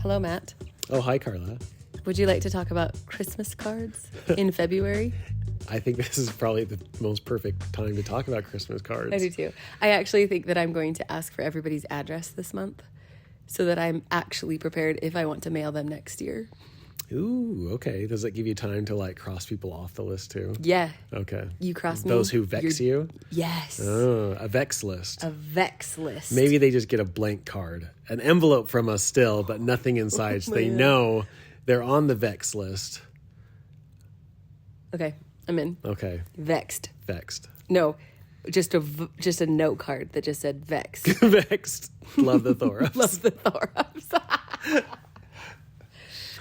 Hello, Matt. Oh, hi, Carla. Would you like to talk about Christmas cards in February? I think this is probably the most perfect time to talk about Christmas cards. I do too. I actually think that I'm going to ask for everybody's address this month so that I'm actually prepared if I want to mail them next year. Ooh, okay. Does that give you time to like cross people off the list too? Yeah. Okay. You cross me. Those who vex you? Yes. Oh, a vex list. A vex list. Maybe they just get a blank card, an envelope from us still, but nothing inside. So they know they're on the vex list. Okay, I'm in. Okay. Vexed. Vexed. No, just a note card that just said vexed. Vexed. Love the Thorups. Love the Thorups.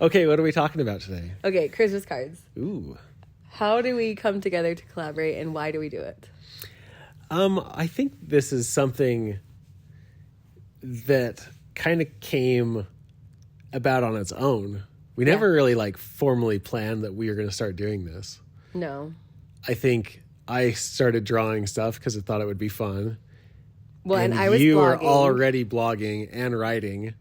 Okay, what are we talking about today? Okay, Christmas cards. Ooh. How do we come together to collaborate, and why do we do it? I think this is something that kind of came about on its own. We never really like formally planned that we were going to start doing this. No. I think I started drawing stuff because I thought it would be fun. Well, and I was you blogging. were already blogging and writing.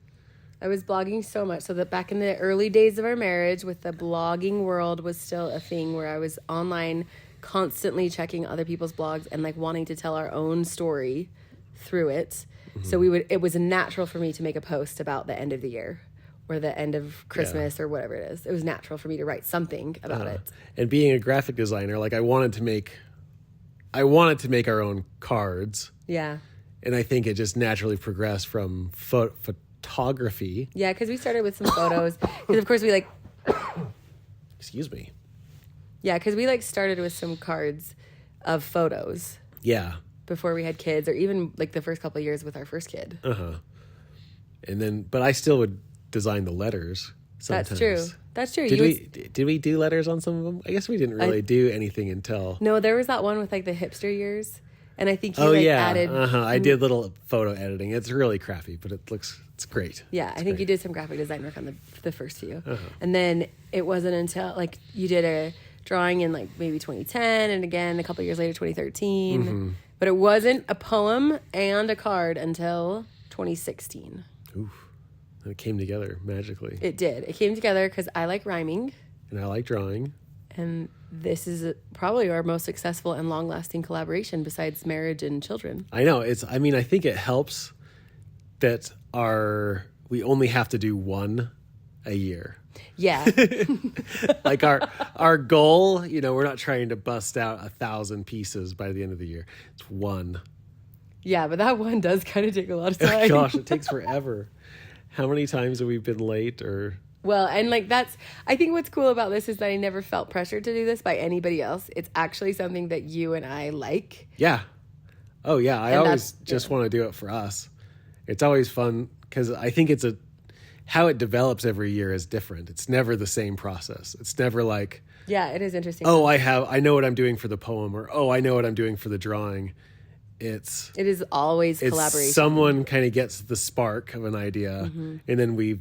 I was blogging so much so that back in the early days of our marriage, with the blogging world was still a thing where I was online constantly checking other people's blogs and like wanting to tell our own story through it. Mm-hmm. So it was natural for me to make a post about the end of the year or the end of Christmas or whatever it is. It was natural for me to write something about it. And being a graphic designer, like I wanted to make our own cards. Yeah. And I think it just naturally progressed from photography. Yeah, because we started with some photos. Because of course we like... Excuse me. Yeah, because we like started with some cards of photos. Yeah. Before we had kids, or even like the first couple of years with our first kid. Uh-huh. And then, but I still would design the letters sometimes. That's true. Did we do letters on some of them? I guess we didn't really do anything until... No, there was that one with like the hipster years. And I think you added... I did little photo editing. It's really crappy, but it's great. Yeah, I think you did some graphic design work on the first few. Uh-huh. And then it wasn't until like you did a drawing in like maybe 2010 and again a couple of years later, 2013. Mm-hmm. But it wasn't a poem and a card until 2016. Oof. It came together magically. It did. It came together because I like rhyming. And I like drawing. And this is probably our most successful and long-lasting collaboration besides marriage and children. I know. I think it helps that we only have to do one a year. Yeah. Like our goal, we're not trying to bust out 1,000 pieces by the end of the year. It's one. Yeah, but that one does kind of take a lot of time. Gosh, it takes forever. How many times have we been late or... Well, and like I think what's cool about this is that I never felt pressured to do this by anybody else. It's actually something that you and I like. Yeah. Oh yeah. I always just want to do it for us. It's always fun because I think how it develops every year is different. It's never the same process. It's never like, yeah, it is interesting. Oh, I know what I'm doing for the poem, or, oh, I know what I'm doing for the drawing. It is always collaboration. Someone kind of gets the spark of an idea and then we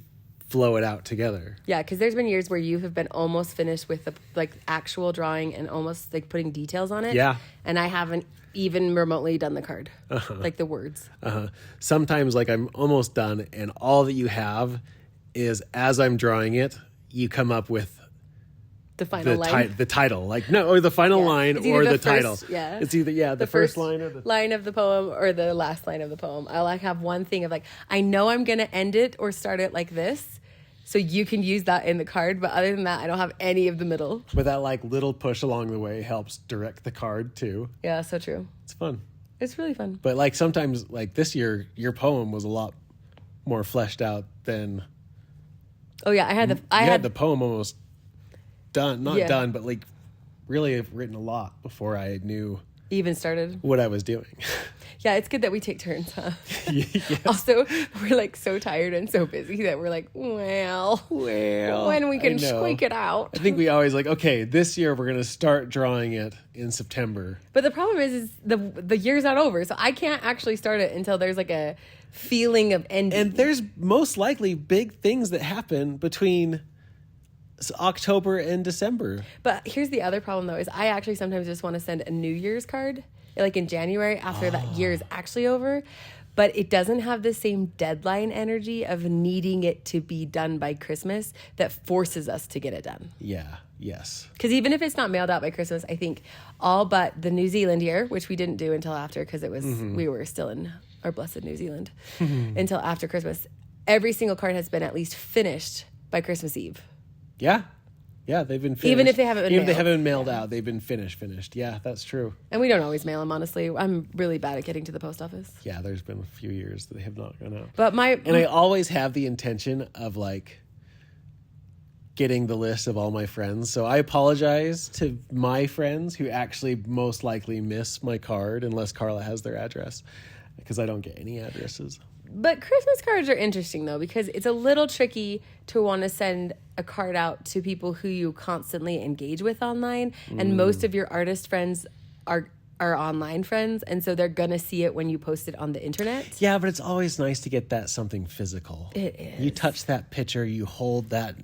flow it out together. Yeah, because there's been years where you have been almost finished with the like actual drawing and almost like putting details on it. Yeah. And I haven't even remotely done the card, like the words. Sometimes like I'm almost done and all that you have is as I'm drawing it, you come up with the final line. The title. Like, no, or the final line or the title. Yeah. It's either, the first line or the... line of the poem or the last line of the poem. I'll like have one thing of like, I know I'm going to end it or start it like this. So you can use that in the card. But other than that, I don't have any of the middle. But that like little push along the way helps direct the card too. Yeah, so true. It's fun. It's really fun. But like sometimes like this year, your poem was a lot more fleshed out than... Oh yeah, I had the poem almost done. Not done, but like really have written a lot before I knew... Even started. What I was doing. Yeah, it's good that we take turns, huh? Yes. Also, we're like so tired and so busy that we're like, well, when we can squeak it out. I think we always like, okay, this year we're going to start drawing it in September. But the problem is the year's not over, so I can't actually start it until there's like a feeling of ending. And there's most likely big things that happen between October and December. But here's the other problem though, is I actually sometimes just want to send a New Year's card, like in January after that year is actually over. but it doesn't have the same deadline energy of needing it to be done by Christmas that forces us to get it done. Yeah. Yes. Because even if it's not mailed out by Christmas, I think all but the New Zealand year, which we didn't do until after because it was we were still in our blessed New Zealand until after Christmas, every single card has been at least finished by Christmas Eve. Yeah. Yeah, they've been finished. Even if they haven't been Even if mailed. they haven't been mailed out, they've been finished. Yeah, that's true. And we don't always mail them, honestly. I'm really bad at getting to the post office. Yeah, there's been a few years that they have not gone out. But I always have the intention of like getting the list of all my friends. So I apologize to my friends who actually most likely miss my card unless Carla has their address, because I don't get any addresses. But Christmas cards are interesting, though, because it's a little tricky to want to send a card out to people who you constantly engage with online. And most of your artist friends are online friends. And so they're going to see it when you post it on the internet. Yeah, but it's always nice to get that something physical. It is. You touch that picture, you hold that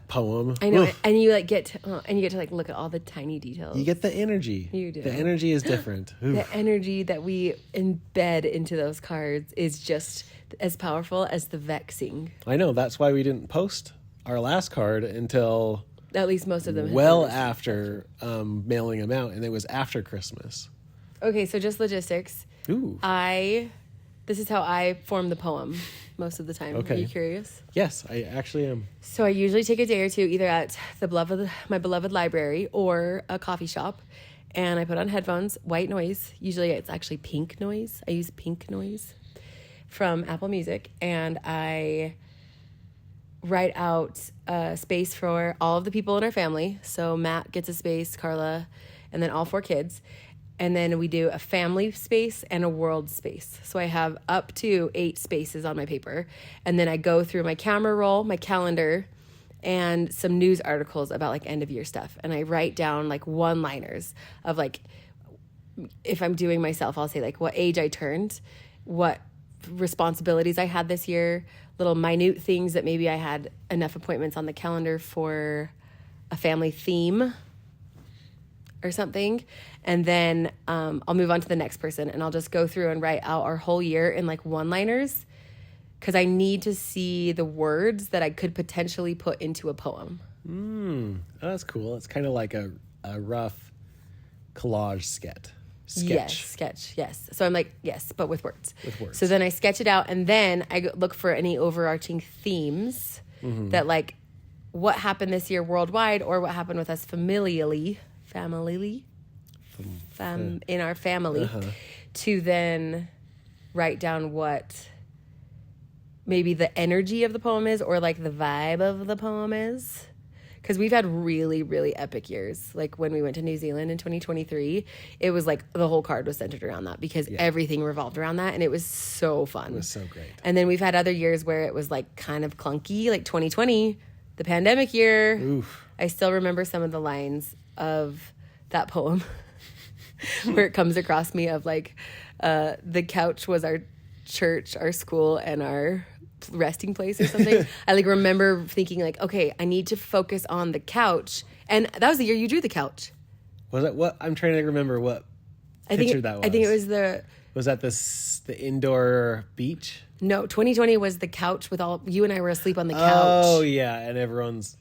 poem. I know. Oof. And you get to like look at all the tiny details. You get the energy. You do. The energy is different. The energy that we embed into those cards is just as powerful as the vexing. I know. That's why we didn't post our last card until At least most of them. well after mailing them out, and it was after Christmas. Okay, so just logistics. Ooh. This is how I form the poem most of the time. Okay. Are you curious? Yes, I actually am. So I usually take a day or two either at my beloved library or a coffee shop, and I put on headphones, white noise. Usually it's actually pink noise. I use pink noise from Apple Music, and I write out a space for all of the people in our family. So Matt gets a space, Carla, and then all 4 kids. And then we do a family space and a world space. So I have up to 8 spaces on my paper. And then I go through my camera roll, my calendar, and some news articles about like end of year stuff. And I write down like one-liners of like, if I'm doing myself, I'll say like what age I turned, what responsibilities I had this year, little minute things that maybe I had enough appointments on the calendar for a family theme or something. And then I'll move on to the next person, and I'll just go through and write out our whole year in like one-liners, because I need to see the words that I could potentially put into a poem. Oh, that's cool. It's kind of like a rough collage sketch. Yes, sketch, yes. So I'm like, yes, but with words. With words. So then I sketch it out, and then I look for any overarching themes that like what happened this year worldwide, or what happened with us familially in our family, to then write down what maybe the energy of the poem is, or like the vibe of the poem is. Because we've had really, really epic years. Like when we went to New Zealand in 2023, it was like the whole card was centered around that, because everything revolved around that, and it was so fun. It was so great. And then we've had other years where it was like kind of clunky, like 2020, the pandemic year. Oof. I still remember some of the lines of that poem where it comes across me of like, the couch was our church, our school, and our resting place or something. I like remember thinking like, okay, I need to focus on the couch. And that was the year you drew the couch. Was that what? I'm trying to remember what picture that was. I think it was the... Was that the indoor beach? No, 2020 was the couch with all... You and I were asleep on the couch. Oh, yeah, and everyone's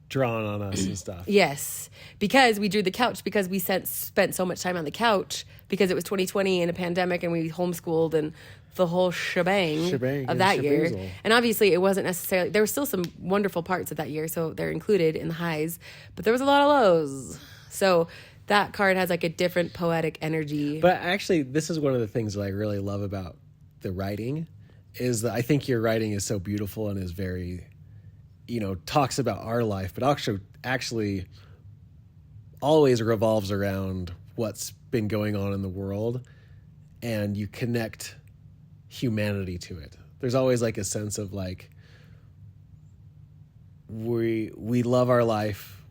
drawn on us and stuff. Yes, because we drew the couch because we spent so much time on the couch because it was 2020 and a pandemic, and we homeschooled and the whole shebang of that year. And obviously it wasn't necessarily... There were still some wonderful parts of that year, so they're included in the highs, but there was a lot of lows. So that card has like a different poetic energy. But actually, this is one of the things that I really love about the writing, is that I think your writing is so beautiful and is very... talks about our life, but actually always revolves around what's been going on in the world, and you connect humanity to it. There's always like a sense of like, we love our life,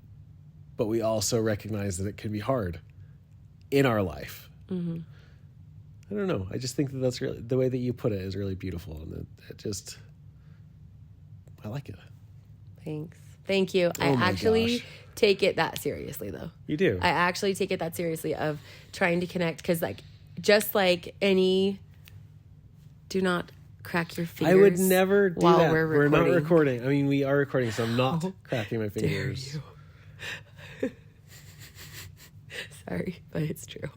but we also recognize that it can be hard in our life. Mm-hmm. I don't know. I just think that that's really, the way that you put it is really beautiful, and I like it. Thanks. Thank you. I actually take it that seriously, though. You do? I actually take it that seriously, of trying to connect, because like, just like any Do not crack your fingers. I would never do while that. We're not recording. I mean, we are recording, so I'm not cracking my fingers. Sorry, but it's true.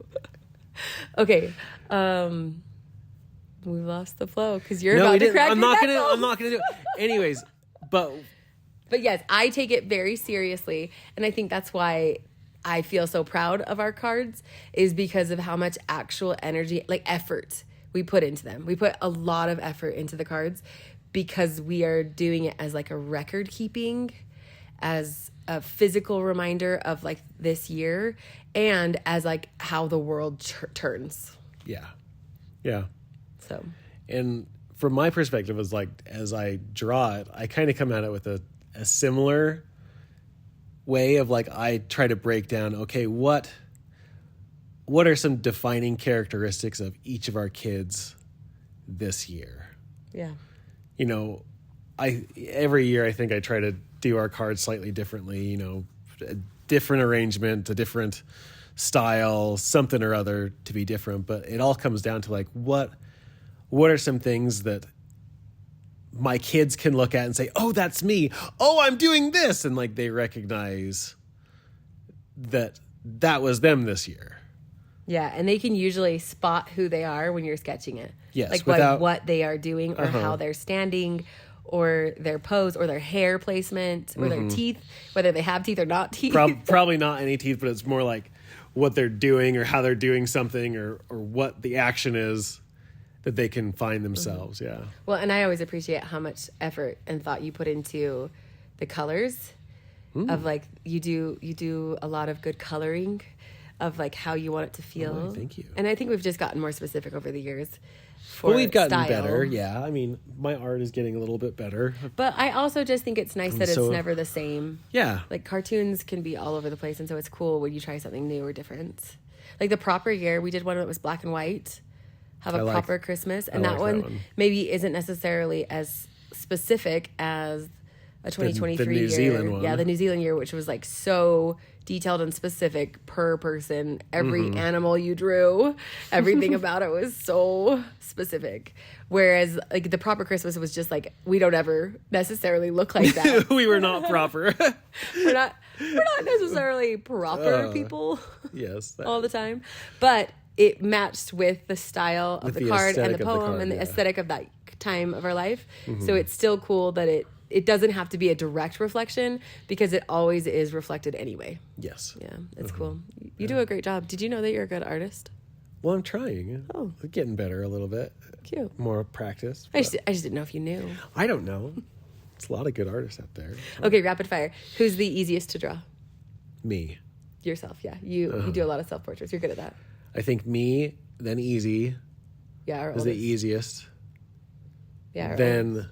Okay. We lost the flow because you're about to crack your knuckles. I'm not gonna do it. Anyways, but yes, I take it very seriously, and I think that's why I feel so proud of our cards, is because of how much actual energy, like effort, we put into them. We put a lot of effort into the cards because we are doing it as like a record keeping, as a physical reminder of like this year, and as like how the world turns. Yeah. So, and from my perspective, is like as I draw it, I kind of come at it with a similar way of like I try to break down. Okay, what are some defining characteristics of each of our kids this year? Yeah. You know, every year I think I try to do our cards slightly differently. You know, a different arrangement, a different style, something or other to be different. But it all comes down to like what are some things that my kids can look at and say, oh, that's me. Oh, I'm doing this. And like they recognize that was them this year. Yeah. And they can usually spot who they are when you're sketching it. Yes. Like by what they are doing or how they're standing or their pose or their hair placement or their teeth, whether they have teeth or not teeth. Probably not any teeth, but it's more like what they're doing or how they're doing something or what the action is that they can find themselves. Yeah. Well, and I always appreciate how much effort and thought you put into the colors of like, you do a lot of good coloring of like how you want it to feel. Oh, thank you. And I think we've just gotten more specific over the years. We've gotten better. Yeah. I mean, my art is getting a little bit better. But I also just think it's nice that it's never the same. Yeah. Like cartoons can be all over the place. And so it's cool when you try something new or different. Like the proper year, we did one that was black and white. Have a proper Christmas. And that one maybe isn't necessarily as specific as a 2023 the New year. Zealand one. Yeah, the New Zealand year, which was like so detailed and specific per person. Every animal you drew, everything about it was so specific. Whereas like the proper Christmas was just like, we don't ever necessarily look like that. We were not proper. We're not necessarily proper people. Yes. All the time. But it matched with the style of the card and the poem and the aesthetic of that time of our life. So it's still cool that it doesn't have to be a direct reflection because it always is reflected anyway. Yes. Yeah, it's cool. You do a great job. Did you know that you're a good artist? Well, I'm trying. Oh. Getting better a little bit. Cute. More practice. I just didn't know if you knew. I don't know. It's a lot of good artists out there. Okay, rapid fire. Who's the easiest to draw? Me. Yourself, yeah. You do a lot of self-portraits. You're good at that. I think me, then Easy Yeah, is the easiest. Yeah. Then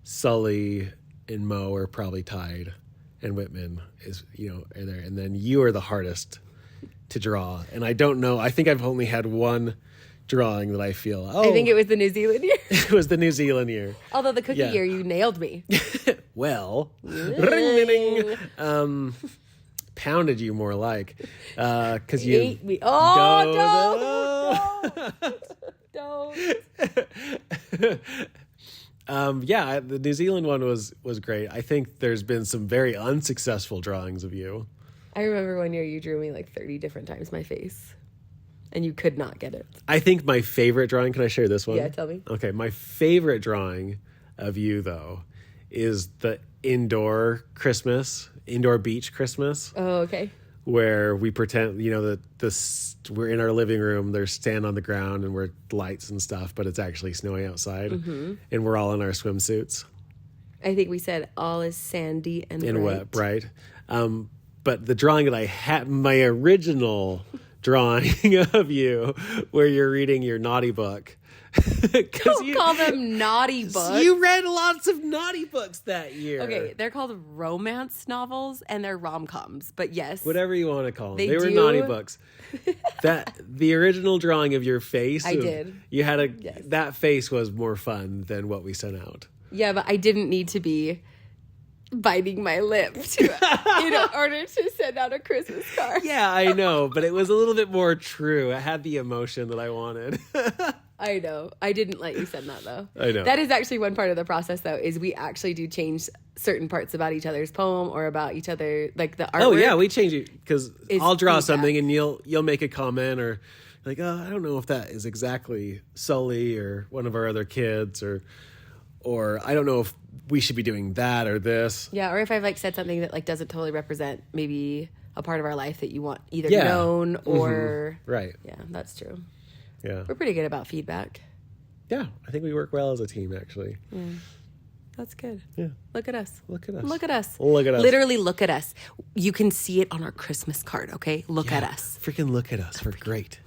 Sully and Mo are probably tied, and Whitman is are there, and then you are the hardest to draw. And I don't know. I think I've only had one drawing that I feel. I think it was the New Zealand year. It was the New Zealand year. Although the cookie year, you nailed me. Well, ring, ding, ding. Pounded you more like because you ate me. Oh, don't. Yeah, the New Zealand one was great. I think there's been some very unsuccessful drawings of you. I remember one year you drew me like 30 different times my face, and you could not get it. I think my favorite drawing. Can I share this one? Yeah, tell me. Okay, my favorite drawing of you though is the indoor beach Christmas. Oh, okay. Where we pretend, that we're in our living room, there's sand on the ground and we're lights and stuff, but it's actually snowing outside and we're all in our swimsuits. I think we said all is sandy and wet, right? But the drawing that I had, my original drawing of you, where you're reading your naughty book. Don't call them naughty books. You read lots of naughty books that year. Okay, they're called romance novels and they're rom-coms, but yes. Whatever you want to call them. They were naughty books. The original drawing of your face. I did. You had that face was more fun than what we sent out. Yeah, but I didn't need to be biting my lip in order to send out a Christmas card. Yeah, I know, but it was a little bit more true. It had the emotion that I wanted. I know. I didn't let you send that, though. I know. That is actually one part of the process, though, is we actually do change certain parts about each other's poem or about each other, like the artwork. Oh, yeah, we change it because I'll draw feedback. something and you'll make a comment or like, oh, I don't know if that is exactly Sully or one of our other kids or I don't know if we should be doing that or this. Yeah, or if I've like said something that like doesn't totally represent maybe a part of our life that you want either Yeah. known or... Right. Yeah, that's true. Yeah. We're pretty good about feedback. Yeah, I think we work well as a team, actually. Yeah. That's good. Yeah. Look at us. Look at us. Look at us. Look at us. Literally look at us. You can see it on our Christmas card, okay? Look at us. Freaking look at us. We're great.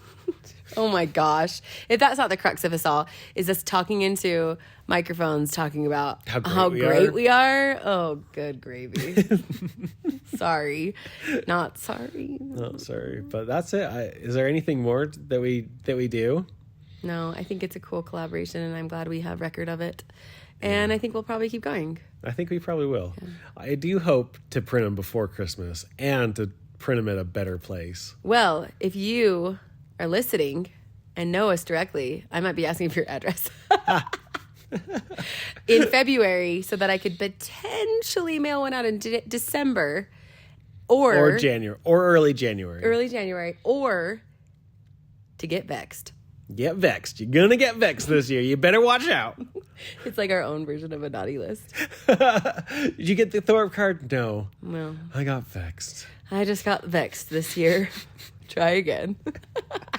Oh my gosh. If that's not the crux of us all, is us talking into microphones, talking about how great we are. Oh, good gravy. Sorry. Not sorry. Oh, sorry. But that's it. Is there anything more that we do? No, I think it's a cool collaboration and I'm glad we have record of it. And I think we'll probably keep going. I think we probably will. Yeah. I do hope to print them before Christmas and to print them at a better place. Well, if you are listening and know us directly, I might be asking for your address in February so that I could potentially mail one out in December or January or early January, or to get vexed. Get vexed. You're going to get vexed this year. You better watch out. It's like our own version of a naughty list. Did you get the Thorpe card? No. I got vexed. I just got vexed this year. Try again.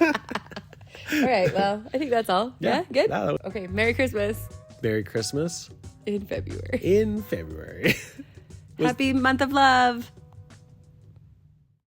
All right. Well, I think that's all. Yeah? Good? Okay. Merry Christmas. Merry Christmas. In February. In February. Happy month of love.